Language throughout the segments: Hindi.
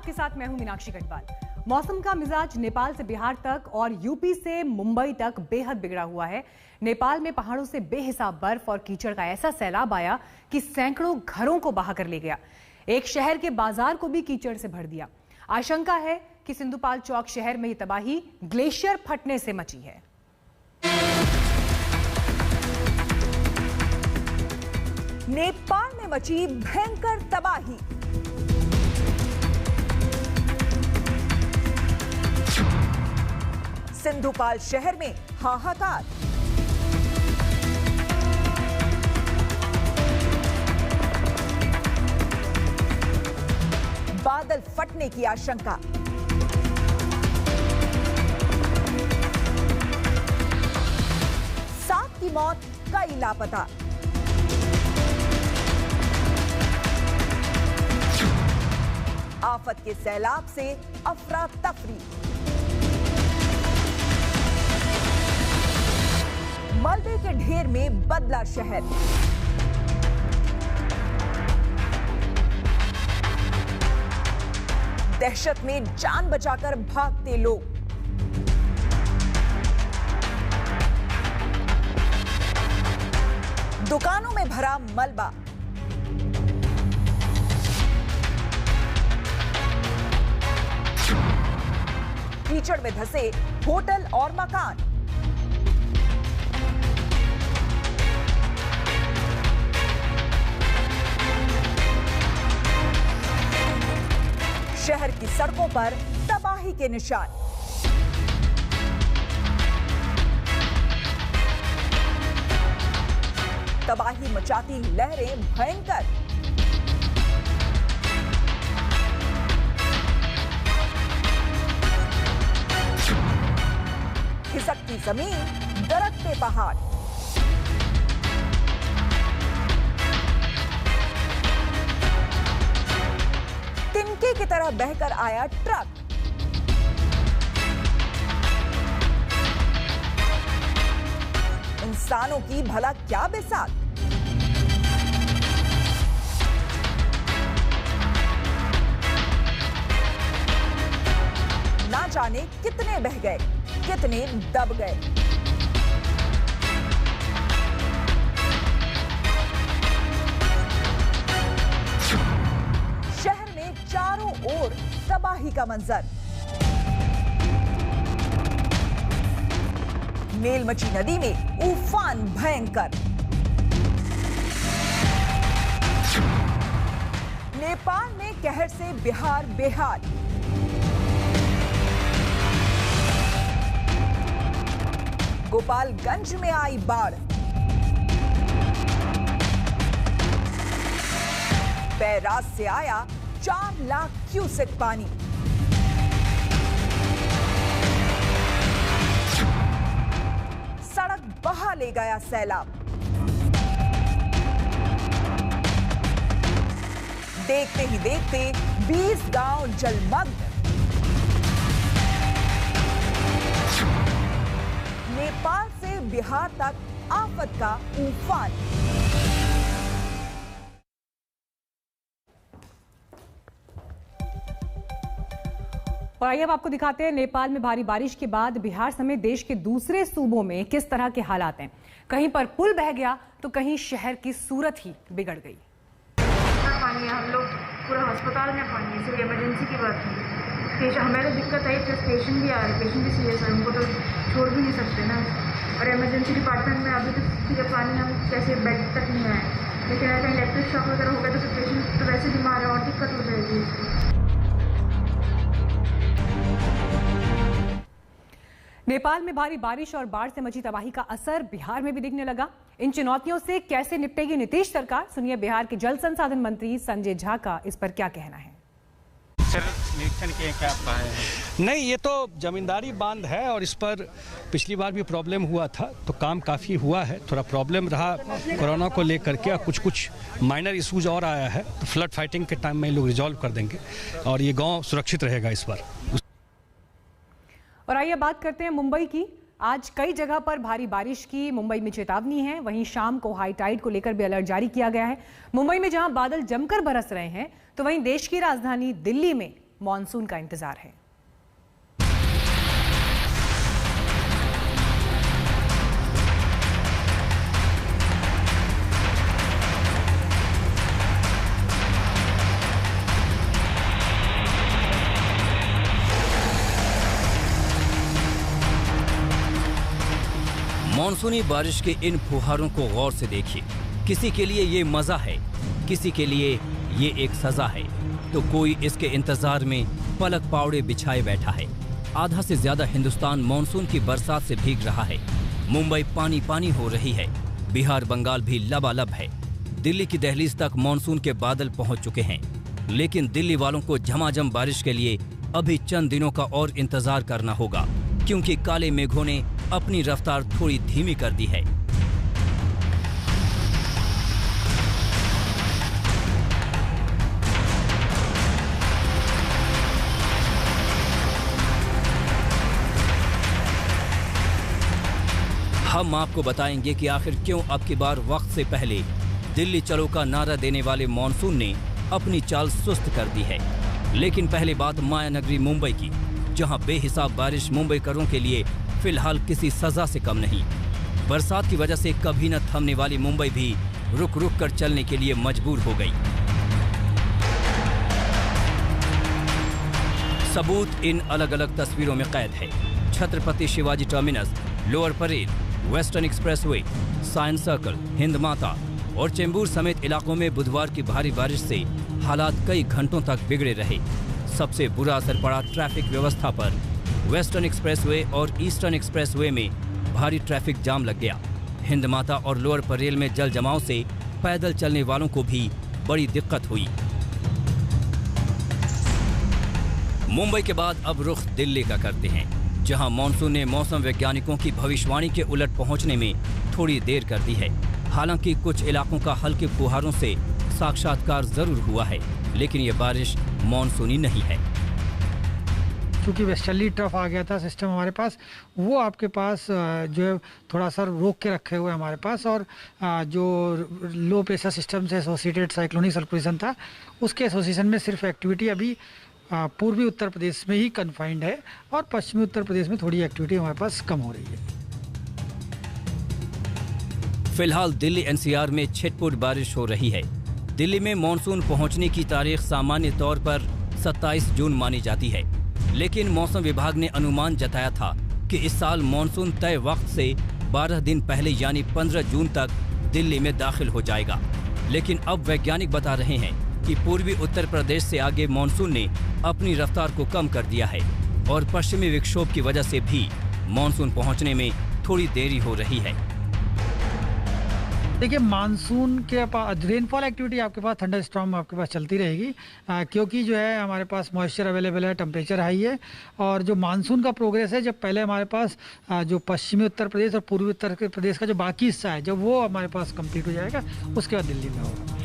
आपके साथ मैं हूं मीनाक्षी गढ़वाल। मौसम का मिजाज नेपाल से बिहार तक और यूपी से मुंबई तक बेहद बिगड़ा हुआ है। नेपाल में पहाड़ों से बेहिसाब बर्फ और कीचड़ का ऐसा सैलाब आया कि सैकड़ों घरों को बहा कर ले गया। एक शहर के बाजार को भी कीचड़ से भर दिया। आशंका है कि सिंधुपाल चौक शहर में ये तबाही ग्लेशियर फटने से मची है। नेपाल में मची भयंकर तबाही। सिंधुपाल शहर में हाहाकार। बादल फटने की आशंका। सात की मौत, कई लापता। आफत के सैलाब से अफरा तफरी। मलबे के ढेर में बदला शहर। दहशत में जान बचाकर भागते लोग। दुकानों में भरा मलबा। कीचड़ में धंसे होटल और मकान। शहर की सड़कों पर तबाही के निशान। तबाही मचाती लहरें भयंकर। खिसकती जमीन, दरकते पहाड़। तिनके की तरह बहकर आया ट्रक। इंसानों की भला क्या बिसात। ना जाने कितने बह गए, कितने दब गए। शहर में चारों ओर तबाही का मंजर। मेलमची नदी में उफान भयंकर। नेपाल में कहर से बिहार बेहाल। गोपालगंज में आई बाढ़। बैराज से आया 4 लाख क्यूसेक पानी। सड़क बहा ले गया सैलाब। देखते ही देखते 20 गांव जलमग्न। नेपाल से बिहार तक आफत का उफान। और आइए अब आपको दिखाते हैं नेपाल में भारी बारिश के बाद बिहार समेत देश के दूसरे सूबों में किस तरह के हालात हैं। कहीं पर पुल बह गया तो कहीं शहर की सूरत ही बिगड़ गई। पानी है, हम लोग पूरा अस्पताल में पानी है, सिर्फ इमरजेंसी की बात है। हमें तो दिक्कत आई, प्लस पेशेंट भी आ रहे, पेशेंट भी सीरियस है, उनको तो छोड़ भी नहीं सकते ना। और इमरजेंसी डिपार्टमेंट में अभी तक सिर्फ पानी हम कैसे बेड तक नहीं आए, लेकिन अगर इलेक्ट्रिक शॉक वगैरह हो गया तो पेशेंट तो वैसे बीमार है और दिक्कत हो जाएगी। नेपाल में भारी बारिश और बाढ़ से मची तबाही का असर बिहार में भी दिखने लगा। इन चुनौतियों से कैसे निपटेगी नीतीश सरकार, सुनिए बिहार के जल संसाधन मंत्री संजय झा का इस पर क्या कहना है। सर निरीक्षण किए, क्या पाए हैं? नहीं, ये तो जमींदारी बांध है और इस पर पिछली बार भी प्रॉब्लम हुआ था, तो काम काफ़ी हुआ है। थोड़ा प्रॉब्लम रहा कोरोना को लेकर के, कुछ माइनर इश्यूज और आया है, तो फ्लड फाइटिंग के टाइम में लोग रिजॉल्व कर देंगे और ये गांव सुरक्षित रहेगा इस बार। और आइए बात करते हैं मुंबई की। आज कई जगह पर भारी बारिश की मुंबई में चेतावनी है, वहीं शाम को हाई टाइड को लेकर भी अलर्ट जारी किया गया है। मुंबई में जहां बादल जमकर बरस रहे हैं, तो वहीं देश की राजधानी दिल्ली में मॉनसून का इंतजार है। मॉनसूनी बारिश के इन फुहारों को गौर से देखिए। किसी के लिए ये मजा है, किसी के लिए ये एक सजा है, तो कोई इसके इंतजार में पलक पावड़े बिछाए बैठा है। आधा से ज्यादा हिंदुस्तान मॉनसून की बरसात से भीग रहा है। मुंबई पानी पानी हो रही है, बिहार बंगाल भी लबालब है। दिल्ली की दहलीज तक मॉनसून के बादल पहुंच चुके हैं, लेकिन दिल्ली वालों को झमाझम बारिश के लिए अभी चंद दिनों का और इंतजार करना होगा, क्योंकि काले मेघों ने अपनी रफ्तार थोड़ी धीमी कर दी है। हम आपको बताएंगे कि आखिर क्यों अब की बार वक्त से पहले दिल्ली चलो का नारा देने वाले मॉनसून ने अपनी चाल सुस्त कर दी है। लेकिन पहले बात माया नगरी मुंबई की, जहां बेहिसाब बारिश मुंबईकरों के लिए फिलहाल किसी सजा से कम नहीं। बरसात की वजह से कभी न थमने वाली मुंबई भी रुक रुक कर चलने के लिए मजबूर हो गई। सबूत इन अलग अलग तस्वीरों में कैद है। Chhatrapati Shivaji terminus, lower Parel, western expressway, science circle, Hind माता और चेंबूर समेत इलाकों में बुधवार की भारी बारिश से हालात कई घंटों तक बिगड़े रहे। सबसे बुरा असर पड़ा ट्रैफिक व्यवस्था पर। वेस्टर्न एक्सप्रेसवे और ईस्टर्न एक्सप्रेसवे में भारी ट्रैफिक जाम लग गया। हिंद माता और लोअर परेल में जल जमाव से पैदल चलने वालों को भी बड़ी दिक्कत हुई। मुंबई के बाद अब रुख दिल्ली का करते हैं, जहां मॉनसून ने मौसम वैज्ञानिकों की भविष्यवाणी के उलट पहुंचने में थोड़ी देर कर दी है। हालांकि कुछ इलाकों का हल्के फुहारों से साक्षात्कार जरूर हुआ है, लेकिन ये बारिश मॉनसूनी नहीं है। क्योंकि वेस्टर्ली ट्रफ आ गया था सिस्टम हमारे पास, वो आपके पास जो है थोड़ा सा रोक के रखे हुए हमारे पास, और जो लो प्रेशर सिस्टम से एसोसिएटेड साइक्लोनिक सर्कुलेशन था, उसके एसोसिएशन में सिर्फ एक्टिविटी अभी पूर्वी उत्तर प्रदेश में ही कन्फाइंड है, और पश्चिमी उत्तर प्रदेश में थोड़ी एक्टिविटी हमारे पास कम हो रही है। फिलहाल दिल्ली एनसीआर में छिटपुट बारिश हो रही है। दिल्ली में मॉनसून पहुंचने की तारीख सामान्य तौर पर 27 जून मानी जाती है, लेकिन मौसम विभाग ने अनुमान जताया था कि इस साल मॉनसून तय वक्त से 12 दिन पहले यानी 15 जून तक दिल्ली में दाखिल हो जाएगा। लेकिन अब वैज्ञानिक बता रहे हैं कि पूर्वी उत्तर प्रदेश से आगे मॉनसून ने अपनी रफ्तार को कम कर दिया है, और पश्चिमी विक्षोभ की वजह से भी मॉनसून पहुंचने में थोड़ी देरी हो रही है। देखिए, मानसून के पास रेनफॉल एक्टिविटी आपके पास थंडर स्टॉर्म आपके पास चलती रहेगी, क्योंकि जो है हमारे पास मॉइस्चर अवेलेबल है, टेम्परेचर हाई है, और जो मानसून का प्रोग्रेस है, जब पहले हमारे पास जो पश्चिमी उत्तर प्रदेश और पूर्वी उत्तर प्रदेश का जो बाकी हिस्सा है, जब वो हमारे पास कंप्लीट हो जाएगा, उसके बाद दिल्ली में होगा।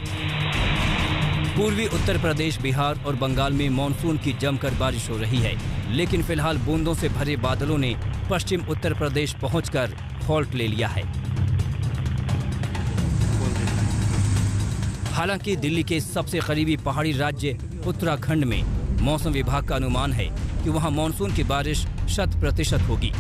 पूर्वी उत्तर प्रदेश, बिहार और बंगाल में मॉनसून की जमकर बारिश हो रही है, लेकिन फिलहाल बूंदों से भरे बादलों ने पश्चिम उत्तर प्रदेश पहुंचकर हॉल्ट ले लिया है। हालांकि दिल्ली के सबसे करीबी पहाड़ी राज्य उत्तराखंड में मौसम विभाग का अनुमान है कि वहां मॉनसून की बारिश 100% होगी।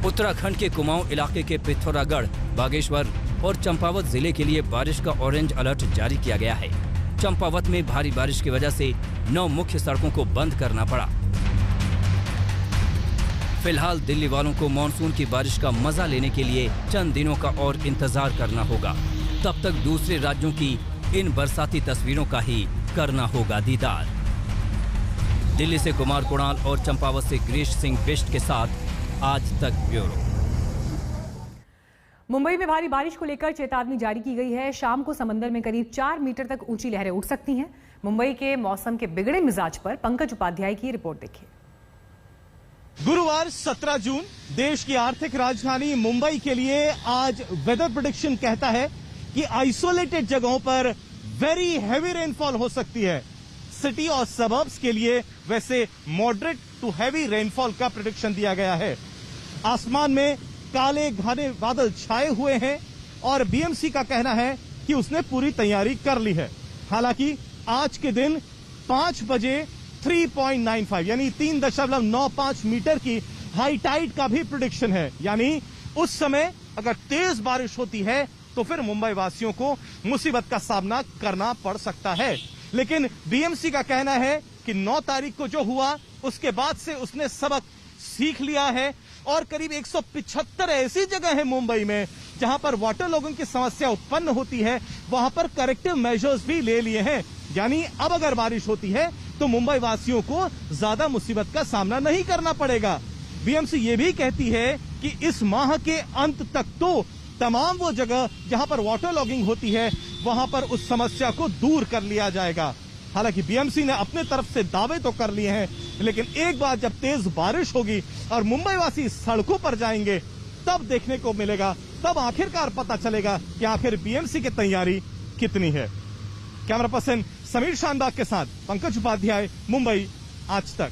उत्तराखंड के कुमाऊं इलाके के पिथौरागढ़, बागेश्वर और चंपावत जिले के लिए बारिश का ऑरेंज अलर्ट जारी किया गया है। चंपावत में भारी बारिश की वजह से 9 मुख्य सड़कों को बंद करना पड़ा। फिलहाल दिल्ली वालों को मॉनसून की बारिश का मजा लेने के लिए चंद दिनों का और इंतजार करना होगा। तब तक दूसरे राज्यों की इन बरसाती तस्वीरों का ही करना होगा दीदार। दिल्ली से कुमार कुणाल और चंपावत से गिरीश सिंह बिष्ट के साथ आज तक ब्यूरो। मुंबई में भारी बारिश को लेकर चेतावनी जारी की गई है। शाम को समंदर में करीब 4 मीटर तक ऊंची लहरें उठ सकती हैं। मुंबई के मौसम के बिगड़े मिजाज पर पंकज उपाध्याय की रिपोर्ट देखिए। गुरुवार 17 जून देश की आर्थिक राजधानी मुंबई के लिए आज वेदर प्रेडिक्शन कहता है कि आइसोलेटेड जगहों पर वेरी हैवी रेनफॉल हो सकती है। सिटी और सबर्ब्स के लिए वैसे मॉडरेट टू हैवी रेनफॉल का प्रेडिक्शन दिया गया है। आसमान में काले घने बादल छाए हुए हैं और बीएमसी का कहना है कि उसने पूरी तैयारी कर ली है। हालांकि आज के दिन 5 बजे 3.95 यानी 3.95 मीटर की हाई टाइड का भी प्रेडिक्शन है। यानी उस समय अगर तेज बारिश होती है तो फिर मुंबई वासियों को मुसीबत का सामना करना पड़ सकता है। लेकिन बीएमसी का कहना है कि 9 तारीख को जो हुआ उसके बाद से उसने सबक सीख लिया है और करीब 175 ऐसी जगह है मुंबई में जहां पर वाटर लॉगिंग की समस्या उत्पन्न होती है, वहां पर करेक्टिव मेजर्स भी ले लिए हैं। यानी अब अगर बारिश होती है तो मुंबई वासियों को ज्यादा मुसीबत का सामना नहीं करना पड़ेगा। बीएमसी ये भी कहती है कि इस माह के अंत तक तो तमाम वो जगह जहां पर वाटर लॉगिंग होती है वहां पर उस समस्या को दूर कर लिया जाएगा। हालांकि बीएमसी ने अपने तरफ से दावे तो कर लिए हैं, लेकिन एक बार जब तेज बारिश होगी और मुंबई वासी सड़कों पर जाएंगे तब देखने को मिलेगा, तब आखिरकार पता चलेगा कि आखिर बीएमसी की तैयारी कितनी है। कैमरा पर्सन समीर शानबाग के साथ पंकज उपाध्याय, मुंबई, आज तक।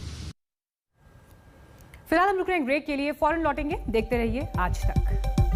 फिलहाल हम रुक रहे हैं ब्रेक के लिए, फौरन लौटेंगे। देखते रहिए आज तक।